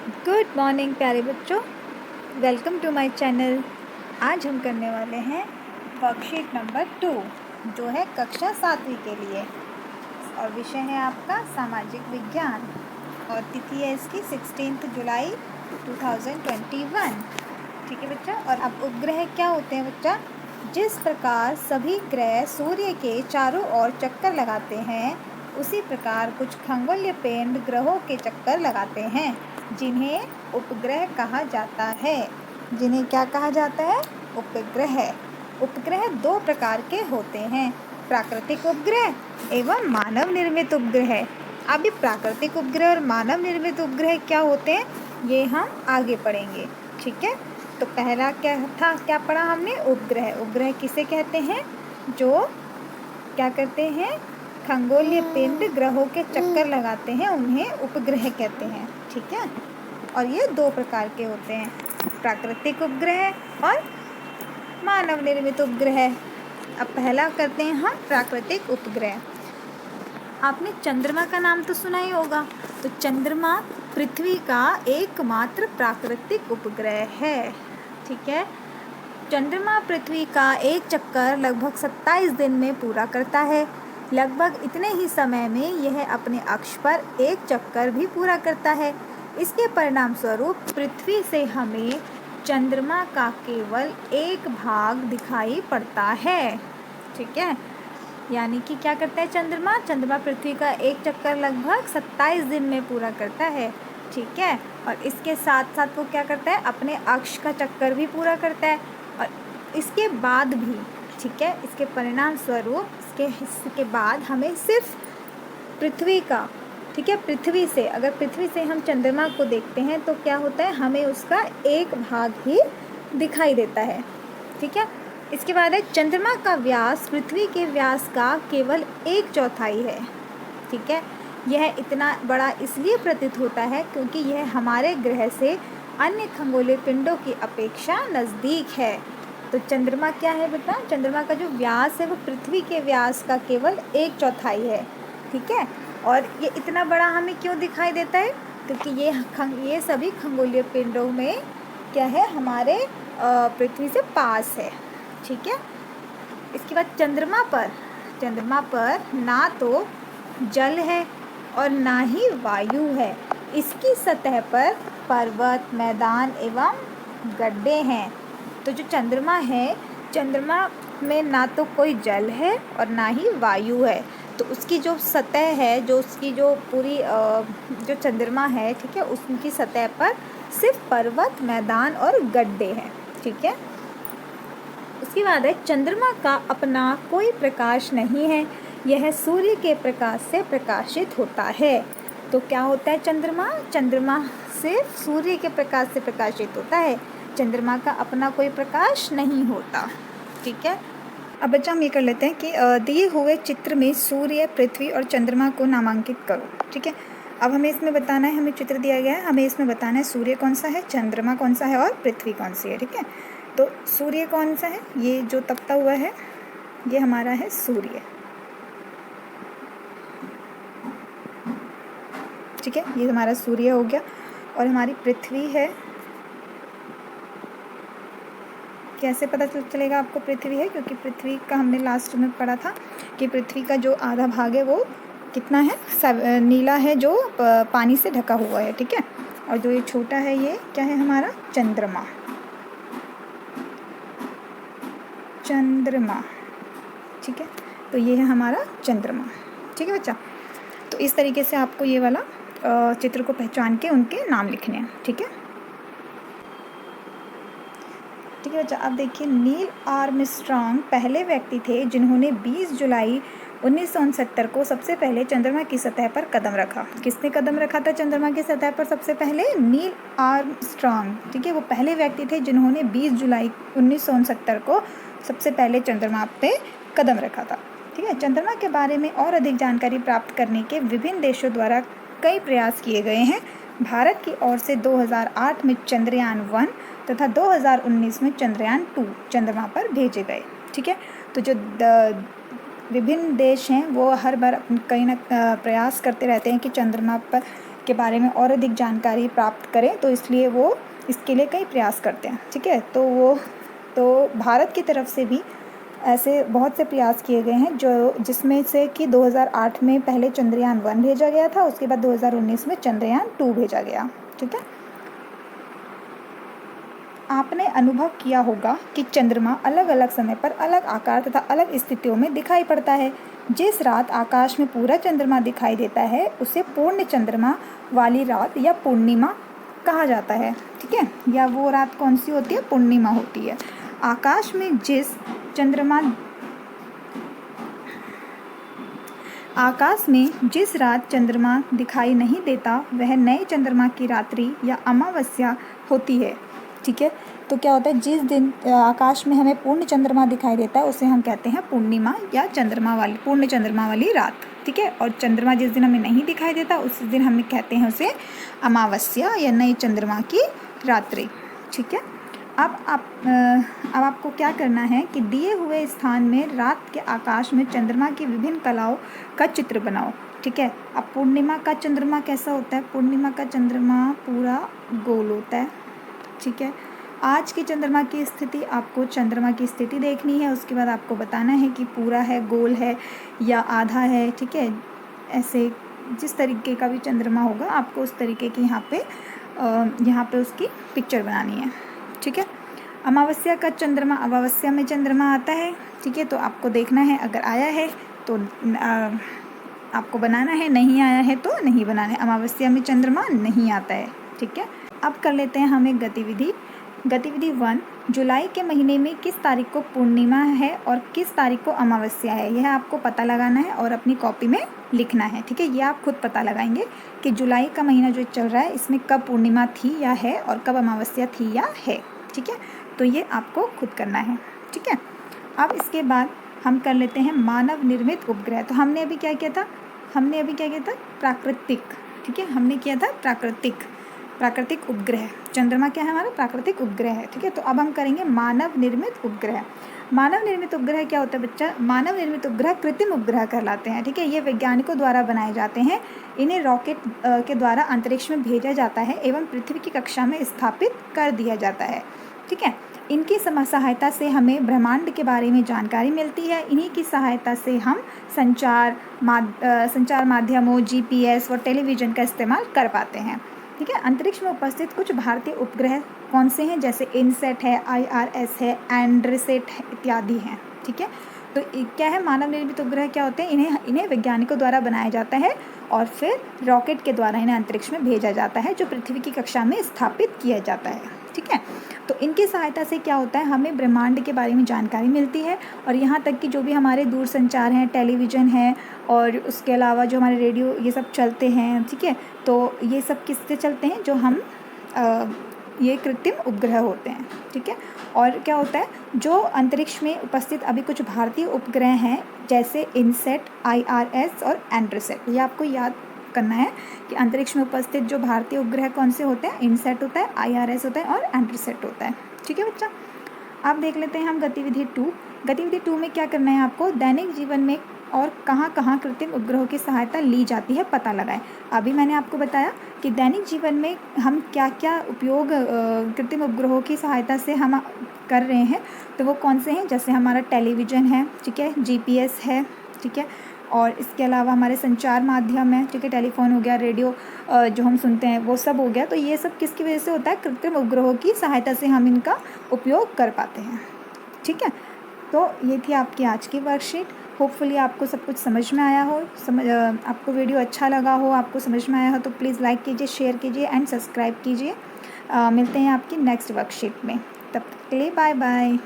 Good morning प्यारे बच्चों, welcome to my channel. आज हम करने वाले हैं वर्कशीट नंबर 2 जो है कक्षा 7वीं के लिए और विषय है आपका सामाजिक विज्ञान और तिथि है इसकी 16 जुलाई 2021। ठीक है बच्चा। और अब उपग्रह क्या होते हैं बच्चा? जिस प्रकार सभी ग्रह सूर्य के चारों ओर चक्कर लगाते हैं उसी प्रकार कुछ खगोलीय पिंड ग्रहों के चक्कर लगाते हैं जिन्हें उपग्रह कहा जाता है। जिन्हें क्या कहा जाता है? उपग्रह। उपग्रह दो प्रकार के होते हैं, प्राकृतिक उपग्रह एवं मानव निर्मित उपग्रह। अब ये प्राकृतिक उपग्रह और मानव निर्मित उपग्रह क्या होते हैं ये हम आगे पढ़ेंगे। ठीक है, तो पहला क्या था, क्या पढ़ा हमने? उपग्रह। उपग्रह किसे कहते हैं? जो क्या करते हैं? खगोलीय पिंड ग्रहों के चक्कर लगाते हैं, उन्हें उपग्रह कहते हैं। ठीक है, और ये दो प्रकार के होते हैं, प्राकृतिक उपग्रह और मानव निर्मित उपग्रह। अब पहला करते हैं हम प्राकृतिक उपग्रह। आपने चंद्रमा का नाम तो सुना ही होगा। तो चंद्रमा पृथ्वी का एकमात्र प्राकृतिक उपग्रह है। ठीक है, चंद्रमा पृथ्वी का एक चक्कर लगभग 27 दिन में पूरा करता है। लगभग इतने ही समय में यह अपने अक्ष पर एक चक्कर भी पूरा करता है। इसके परिणाम स्वरूप पृथ्वी से हमें चंद्रमा का केवल एक भाग दिखाई पड़ता है। ठीक है, यानी कि क्या करता है चंद्रमा? चंद्रमा पृथ्वी का एक चक्कर लगभग 27 दिन में पूरा करता है। ठीक है, और इसके साथ साथ वो क्या करता है? अपने अक्ष का चक्कर भी पूरा करता है। और इसके बाद भी, ठीक है, इसके परिणाम स्वरूप इसके हिस्से के बाद हमें सिर्फ पृथ्वी का, ठीक है, पृथ्वी से, अगर पृथ्वी से हम चंद्रमा को देखते हैं तो क्या होता है? हमें उसका एक भाग ही दिखाई देता है। ठीक है, इसके बाद है चंद्रमा का व्यास पृथ्वी के व्यास का केवल 1/4 है। ठीक है, यह इतना बड़ा इसलिए प्रतीत होता है क्योंकि यह हमारे ग्रह से अन्य खगोलीय पिंडों की अपेक्षा नज़दीक है। तो चंद्रमा क्या है बेटा? चंद्रमा का जो व्यास है वो पृथ्वी के व्यास का केवल 1/4 है। ठीक है, और ये इतना बड़ा हमें क्यों दिखाई देता है? क्योंकि ये सभी खगोलीय पिंडों में क्या है? हमारे पृथ्वी से पास है। ठीक है, इसके बाद चंद्रमा पर ना तो जल है और ना ही वायु है। इसकी सतह पर पर्वत, मैदान एवं गड्ढे हैं। तो जो चंद्रमा है, चंद्रमा में ना तो कोई जल है और ना ही वायु है। तो उसकी जो सतह है, जो उसकी जो पूरी जो चंद्रमा है, ठीक है, उसकी सतह पर सिर्फ पर्वत, मैदान और गड्ढे हैं। ठीक है, उसके बाद है चंद्रमा का अपना कोई प्रकाश नहीं है, यह सूर्य के प्रकाश से प्रकाशित होता है। तो क्या होता है चंद्रमा? चंद्रमा सिर्फ सूर्य के प्रकाश से प्रकाशित होता है, चंद्रमा का अपना कोई प्रकाश नहीं होता। ठीक है, अब बच्चा हम ये कर लेते हैं कि दिए हुए चित्र में सूर्य, पृथ्वी और चंद्रमा को नामांकित करो। ठीक है, अब हमें इसमें बताना है, हमें चित्र दिया गया है, हमें इसमें बताना है सूर्य कौन सा है, चंद्रमा कौन सा है और पृथ्वी कौन सी है। ठीक है, तो सूर्य कौन सा है? ये जो तपता हुआ है ये हमारा है सूर्य। ठीक है, ये हमारा सूर्य हो गया। और हमारी पृथ्वी है, कैसे पता चलेगा आपको पृथ्वी है? क्योंकि पृथ्वी का हमने लास्ट में पढ़ा था कि पृथ्वी का जो आधा भाग है वो कितना है? नीला है, जो पानी से ढका हुआ है। ठीक है, और जो ये छोटा है ये क्या है? हमारा चंद्रमा। ठीक है, तो ये है हमारा चंद्रमा। ठीक है बच्चा, तो इस तरीके से आपको ये वाला चित्र को पहचान के उनके नाम लिखने हैं। ठीक है, ठीक है बच्चा। अब देखिए, नील आर्मस्ट्रॉन्ग पहले व्यक्ति थे जिन्होंने 20 जुलाई 1969 को सबसे पहले चंद्रमा की सतह पर कदम रखा। किसने कदम रखा था चंद्रमा की सतह पर सबसे पहले? Neil Armstrong. ठीक है, वो पहले व्यक्ति थे जिन्होंने 20 जुलाई 1969 को सबसे पहले चंद्रमा पे कदम रखा था। ठीक है, चंद्रमा के बारे में और अधिक जानकारी प्राप्त करने के विभिन्न देशों द्वारा कई प्रयास किए गए हैं। भारत की ओर से 2008 में चंद्रयान 1 तथा 2019 में चंद्रयान 2 चंद्रमा पर भेजे गए। ठीक है, तो जो विभिन्न देश हैं वो हर बार कहीं ना प्रयास करते रहते हैं कि चंद्रमा पर के बारे में और अधिक जानकारी प्राप्त करें, तो इसलिए वो इसके लिए कई प्रयास करते हैं। ठीक है, तो भारत की तरफ से भी ऐसे बहुत से प्रयास किए गए हैं जिसमें से कि 2008 में पहले चंद्रयान 1 भेजा गया था, उसके बाद 2019 में चंद्रयान 2 भेजा गया। ठीक है, आपने अनुभव किया होगा कि चंद्रमा अलग अलग समय पर अलग आकार तथा अलग स्थितियों में दिखाई पड़ता है। जिस रात आकाश में पूरा चंद्रमा दिखाई देता है उसे पूर्ण चंद्रमा वाली रात या पूर्णिमा कहा जाता है। ठीक है, या वो रात कौन सी होती है? पूर्णिमा होती है। आकाश में जिस रात चंद्रमा दिखाई नहीं देता वह नए चंद्रमा की रात्रि या अमावस्या होती है। ठीक है, तो क्या होता है, जिस दिन आकाश में हमें पूर्ण चंद्रमा दिखाई देता है उसे हम कहते हैं पूर्णिमा या पूर्ण चंद्रमा वाली रात। ठीक है, और चंद्रमा जिस दिन हमें नहीं दिखाई देता उस दिन हम कहते हैं उसे अमावस्या या नए चंद्रमा की रात्रि। ठीक है, अब आपको क्या करना है कि दिए हुए स्थान में रात के आकाश में चंद्रमा की विभिन्न कलाओं का चित्र बनाओ। ठीक है, अब पूर्णिमा का चंद्रमा कैसा होता है? पूर्णिमा का चंद्रमा पूरा गोल होता है। ठीक है, आज के चंद्रमा की स्थिति, आपको चंद्रमा की स्थिति देखनी है, उसके बाद आपको बताना है कि पूरा है, गोल है या आधा है। ठीक है, ऐसे जिस तरीके का भी चंद्रमा होगा आपको उस तरीके की यहाँ पे उसकी पिक्चर बनानी है। ठीक है, अमावस्या का चंद्रमा, अमावस्या में चंद्रमा आता है। ठीक है, तो आपको देखना है, अगर आया है तो आपको बनाना है, नहीं आया है तो नहीं बनाना है। अमावस्या में चंद्रमा नहीं आता है। ठीक है, अब कर लेते हैं हम एक गतिविधि 1। जुलाई के महीने में किस तारीख को पूर्णिमा है और किस तारीख को अमावस्या है, यह आपको पता लगाना है और अपनी कॉपी में लिखना है। ठीक है, ये आप खुद पता लगाएंगे कि जुलाई का महीना जो चल रहा है इसमें कब पूर्णिमा थी या है और कब अमावस्या थी या है। ठीक है, तो ये आपको खुद करना है। ठीक है, अब इसके बाद हम कर लेते हैं मानव निर्मित उपग्रह। तो हमने अभी क्या किया था? प्राकृतिक। ठीक है, हमने किया था प्राकृतिक उपग्रह। चंद्रमा क्या है? हमारा प्राकृतिक उपग्रह है। ठीक है, तो अब हम करेंगे मानव निर्मित उपग्रह। मानव निर्मित उपग्रह क्या होता है बच्चा? मानव निर्मित उपग्रह कृत्रिम उपग्रह कहलाते हैं। ठीक है, ये वैज्ञानिकों द्वारा बनाए जाते हैं। इन्हें रॉकेट के द्वारा अंतरिक्ष में भेजा जाता है एवं पृथ्वी की कक्षा में स्थापित कर दिया जाता है। ठीक है, इनकी सहायता से हमें ब्रह्मांड के बारे में जानकारी मिलती है। इन्हीं की सहायता से हम संचार माध्यमों, GPS और टेलीविज़न का इस्तेमाल कर पाते हैं। ठीक है, अंतरिक्ष में उपस्थित कुछ भारतीय उपग्रह कौन से हैं? जैसे इनसेट है, IRS है, एंड्रसेट है, इत्यादि हैं। ठीक है, तो क्या है, मानव निर्मित उपग्रह क्या होते हैं? इन्हें वैज्ञानिकों द्वारा बनाया जाता है और फिर रॉकेट के द्वारा इन्हें अंतरिक्ष में भेजा जाता है, जो पृथ्वी की कक्षा में स्थापित किया जाता है। ठीक है, तो इनकी सहायता से क्या होता है, हमें ब्रह्मांड के बारे में जानकारी मिलती है और यहाँ तक कि जो भी हमारे दूरसंचार हैं, टेलीविज़न है और उसके अलावा जो हमारे रेडियो, ये सब चलते हैं। ठीक है, तो ये सब किससे चलते हैं? जो हम ये कृत्रिम उपग्रह होते हैं। ठीक है, और क्या होता है, जो अंतरिक्ष में उपस्थित अभी कुछ भारतीय उपग्रह हैं जैसे इनसेट, IRS और एंड्रसेट, ये आपको याद करना है कि अंतरिक्ष में उपस्थित जो भारतीय उपग्रह कौन से होते हैं? इनसेट होता है, IRS होता है और एंड्रसेट होता है। ठीक है बच्चा, अब देख लेते हैं हम गतिविधि 2। गतिविधि 2 में क्या करना है आपको? दैनिक जीवन में और कहाँ कहाँ कृत्रिम उपग्रहों की सहायता ली जाती है पता लगाएं। अभी मैंने आपको बताया कि दैनिक जीवन में हम क्या क्या उपयोग कृत्रिम उपग्रहों की सहायता से हम कर रहे हैं, तो वो कौन से हैं? जैसे हमारा टेलीविज़न है, ठीक है, GPS है, ठीक है, और इसके अलावा हमारे संचार माध्यम है, ठीक है, टेलीफोन हो गया, रेडियो जो हम सुनते हैं वो सब हो गया। तो ये सब किसकी वजह से होता है? कृत्रिम उपग्रहों की सहायता से हम इनका उपयोग कर पाते हैं। ठीक है, तो ये थी आपकी आज की वर्कशीट। होपफुली आपको सब कुछ समझ में आया हो, आपको वीडियो अच्छा लगा हो, आपको समझ में आया हो तो प्लीज़ लाइक कीजिए, शेयर कीजिए एंड सब्सक्राइब कीजिए। मिलते हैं आपकी नेक्स्ट वर्कशीट में, तब तक के लिए बाय बाय।